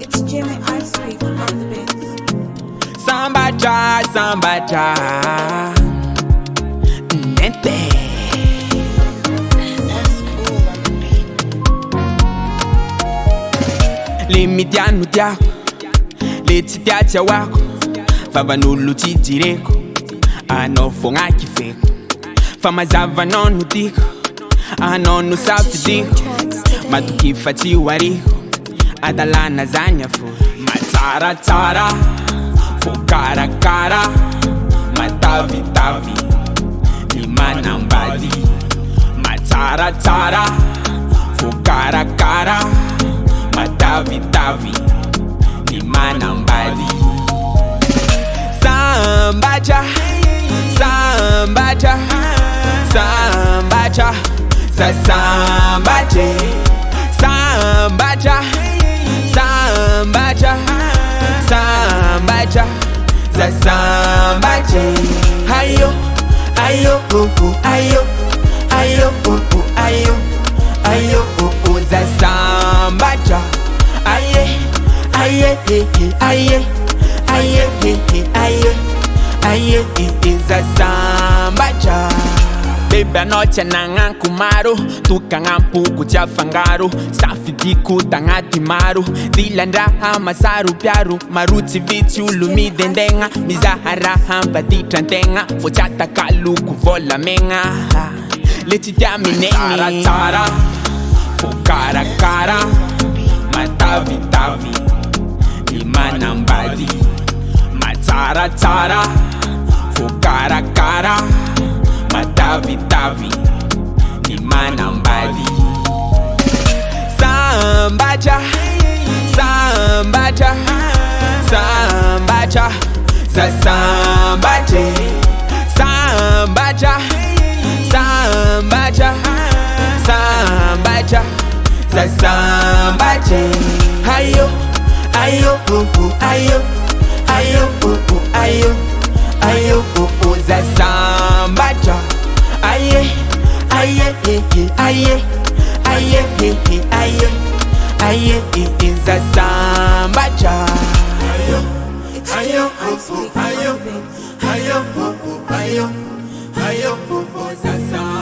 It's Jimmy Ice Cream on the beat. Samba, Nente. That's cool on the beat. Limitiano tiako, letitia wako, favanulu titireko, anofonga kifeko, famazava nonu tiko, anonu safidiko, matukifati wariko, adalana zanyafu, matara, fukara, matavi, limanambali, matara, fukara, matavi, limanambali. Sambacha, sambache, ayo, za sambacha, za sambacha. Baby anoche nanga kumaro, tukanga mpuku cha fangaro, safidiku tangati maru, dilanda hama saru piaru, maruti viti ulumi dendenga, mizahara hamba ditrantenga, fochata kalu kuvola menga, letitia minengi. Tara, fukara, matavi, limanambali, matara, fukara, matavi, limanambali. Sambacha, za sambache, za sambache. Ayo, za sambacha. Za sambacha. It's Jimmy Ice Cream on the beat. Za sambacha.